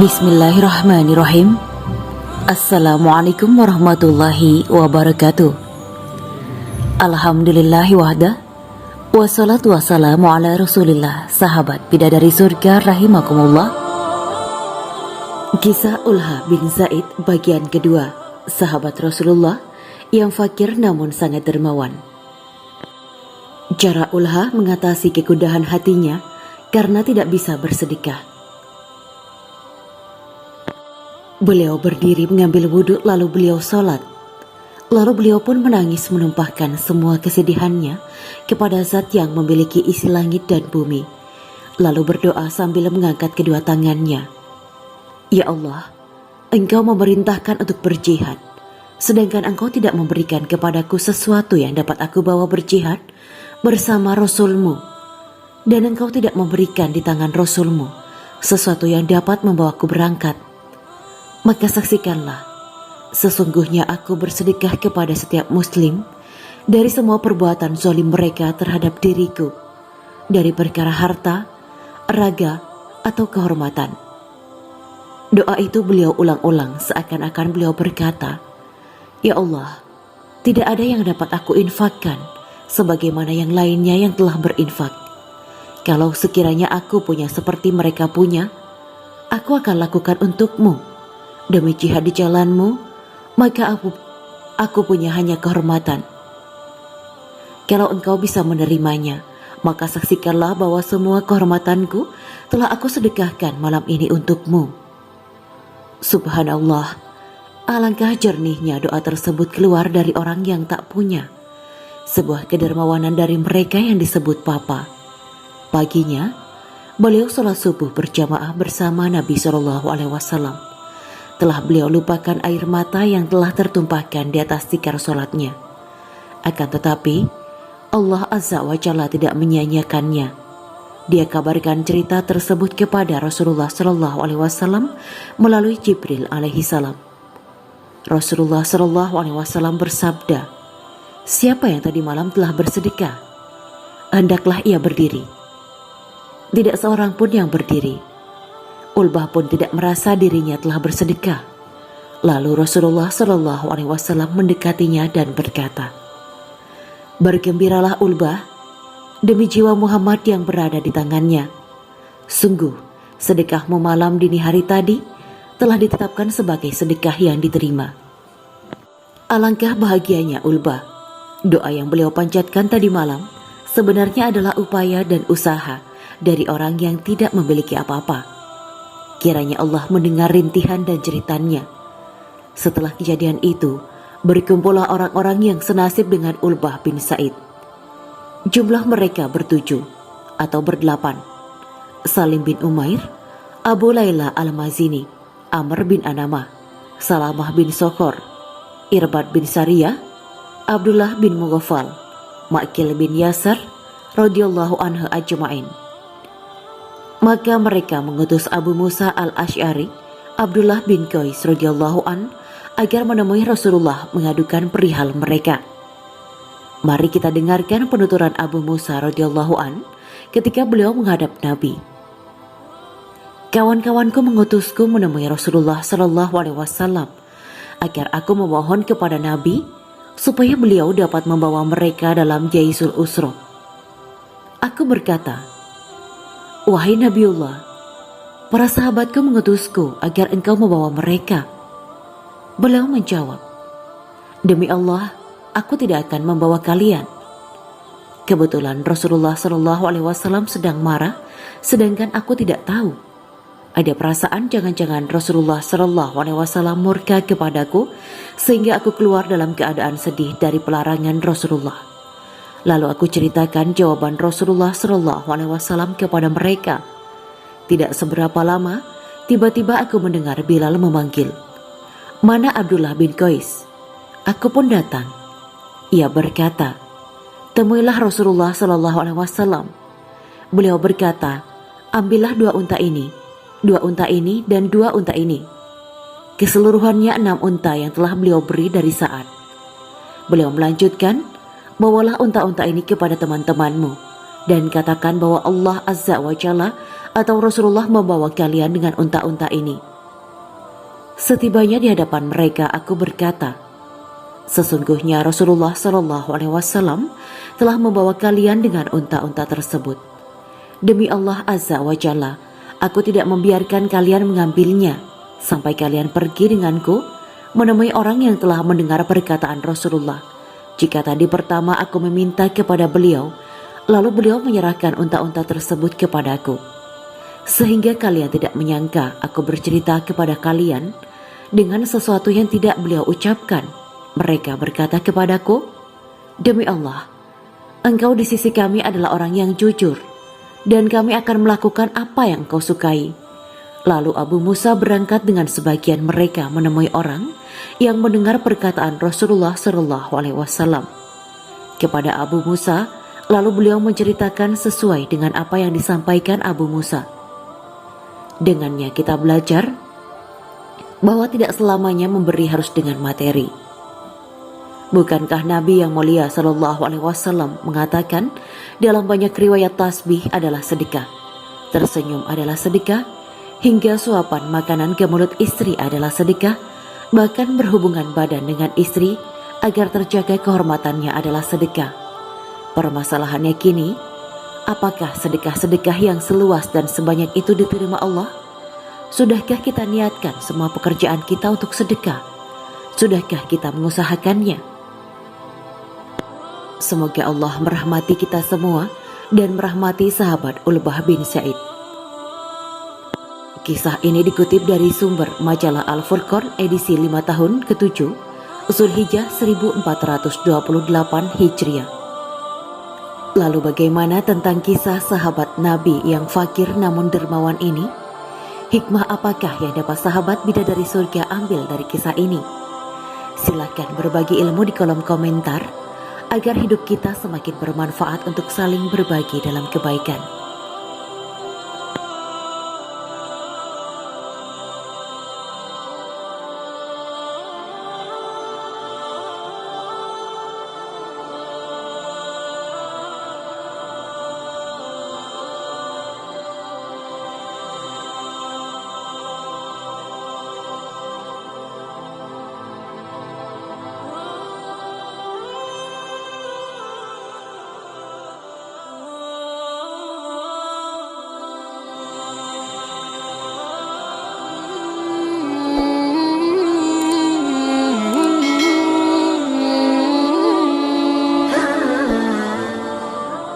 Bismillahirrahmanirrahim. Assalamualaikum warahmatullahi wabarakatuh. Alhamdulillahi wahda, wassalatu wassalamu ala rasulillah. Sahabat bidadari surga rahimakumullah. Kisah Ulha bin Zaid bagian kedua. Sahabat Rasulullah yang fakir namun sangat dermawan. Cara Ulha mengatasi kegundahan hatinya karena tidak bisa bersedekah. Beliau berdiri mengambil wudhu, lalu beliau sholat. Lalu beliau pun menangis menumpahkan semua kesedihannya kepada Zat yang memiliki isi langit dan bumi. Lalu berdoa sambil mengangkat kedua tangannya. Ya Allah, Engkau memerintahkan untuk berjihad, sedangkan Engkau tidak memberikan kepadaku sesuatu yang dapat aku bawa berjihad bersama Rasul-Mu. Dan Engkau tidak memberikan di tangan Rasul-Mu sesuatu yang dapat membawaku berangkat. Maka saksikanlah, sesungguhnya aku bersedekah kepada setiap muslim dari semua perbuatan zalim mereka terhadap diriku, dari perkara harta, raga, atau kehormatan. Doa itu beliau ulang-ulang seakan-akan beliau berkata, Ya Allah, tidak ada yang dapat aku infakkan sebagaimana yang lainnya yang telah berinfak. Kalau sekiranya aku punya seperti mereka punya, aku akan lakukan untukmu. Demi jihad di jalanmu, maka aku punya hanya kehormatan. Kalau engkau bisa menerimanya, maka saksikanlah bahwa semua kehormatanku telah aku sedekahkan malam ini untukmu. Subhanallah, alangkah jernihnya doa tersebut keluar dari orang yang tak punya. Sebuah kedermawanan dari mereka yang disebut Papa. Paginya, beliau sholat subuh berjamaah bersama Nabi SAW. Telah beliau lupakan air mata yang telah tertumpahkan di atas tikar sholatnya. Akan tetapi, Allah Azza wa Jalla tidak menyia-nyiakannya. Dia kabarkan cerita tersebut kepada Rasulullah SAW melalui Jibril alaihi salam. Rasulullah SAW bersabda, siapa yang tadi malam telah bersedekah, hendaklah ia berdiri. Tidak seorang pun yang berdiri. Ulbah pun tidak merasa dirinya telah bersedekah. Lalu Rasulullah SAW mendekatinya dan berkata, bergembiralah Ulbah demi jiwa Muhammad yang berada di tangannya. Sungguh, sedekahmu malam dini hari tadi telah ditetapkan sebagai sedekah yang diterima. Alangkah bahagianya Ulbah. Doa yang beliau panjatkan tadi malam sebenarnya adalah upaya dan usaha dari orang yang tidak memiliki apa-apa. Kiranya Allah mendengar rintihan dan jeritannya. Setelah kejadian itu, berkumpullah orang-orang yang senasib dengan Ulbah bin Zaid. Jumlah mereka bertujuh atau berdelapan. Salim bin Umair, Abu Layla al-Mazini, Amr bin Anamah, Salamah bin Sokhor, Irbad bin Sariyah, Abdullah bin Mughaffal, Ma'qil bin Yasar, radhiyallahu anhu ajma'in. Maka mereka mengutus Abu Musa al-Asy'ari, Abdullah bin Qais radhiyallahu an, agar menemui Rasulullah mengadukan perihal mereka. Mari kita dengarkan penuturan Abu Musa radhiyallahu an ketika beliau menghadap Nabi. Kawan-kawanku mengutusku menemui Rasulullah SAW agar aku memohon kepada Nabi supaya beliau dapat membawa mereka dalam Jaisul Usra. Aku berkata, wahai Nabiullah, para sahabatku mengutusku agar engkau membawa mereka. Beliau menjawab, demi Allah, aku tidak akan membawa kalian. Kebetulan Rasulullah SAW sedang marah, sedangkan aku tidak tahu. Ada perasaan jangan-jangan Rasulullah SAW murka kepadaku, sehingga aku keluar dalam keadaan sedih dari pelarangan Rasulullah. Lalu aku ceritakan jawaban Rasulullah SAW kepada mereka. Tidak seberapa lama, tiba-tiba aku mendengar Bilal memanggil, mana Abdullah bin Qais? Aku pun datang. Ia berkata, temuilah Rasulullah SAW. Beliau berkata, ambillah dua unta ini dan dua unta ini. Keseluruhannya 6 unta yang telah beliau beri dari Sa'ad. Beliau melanjutkan, bawalah unta-unta ini kepada teman-temanmu dan katakan bahwa Allah Azza wa Jalla atau Rasulullah membawa kalian dengan unta-unta ini. Setibanya di hadapan mereka, aku berkata, sesungguhnya Rasulullah Shallallahu Alaihi Wasallam telah membawa kalian dengan unta-unta tersebut. Demi Allah Azza wa Jalla, aku tidak membiarkan kalian mengambilnya sampai kalian pergi denganku menemui orang yang telah mendengar perkataan Rasulullah. Jika tadi pertama aku meminta kepada beliau, lalu beliau menyerahkan unta-unta tersebut kepadaku, sehingga kalian tidak menyangka aku bercerita kepada kalian dengan sesuatu yang tidak beliau ucapkan. Mereka berkata kepadaku, demi Allah, engkau di sisi kami adalah orang yang jujur, dan kami akan melakukan apa yang engkau sukai. Lalu Abu Musa berangkat dengan sebagian mereka menemui orang yang mendengar perkataan Rasulullah Shallallahu Alaihi Wasallam. Kepada Abu Musa, lalu beliau menceritakan sesuai dengan apa yang disampaikan Abu Musa. Dengannya kita belajar bahwa tidak selamanya memberi harus dengan materi. Bukankah Nabi yang mulia Shallallahu Alaihi Wasallam mengatakan dalam banyak riwayat tasbih adalah sedekah, tersenyum adalah sedekah, hingga suapan makanan ke mulut istri adalah sedekah, bahkan berhubungan badan dengan istri agar terjaga kehormatannya adalah sedekah. Permasalahannya kini, apakah sedekah-sedekah yang seluas dan sebanyak itu diterima Allah? Sudahkah kita niatkan semua pekerjaan kita untuk sedekah? Sudahkah kita mengusahakannya? Semoga Allah merahmati kita semua dan merahmati sahabat Ulbah bin Sa'id. Kisah ini dikutip dari sumber majalah Al-Furqan edisi 5 tahun ke-7 Zulhijjah 1428 Hijriah. Lalu bagaimana tentang kisah sahabat Nabi yang fakir namun dermawan ini? Hikmah apakah yang dapat sahabat bidadari surga ambil dari kisah ini? Silakan berbagi ilmu di kolom komentar agar hidup kita semakin bermanfaat untuk saling berbagi dalam kebaikan.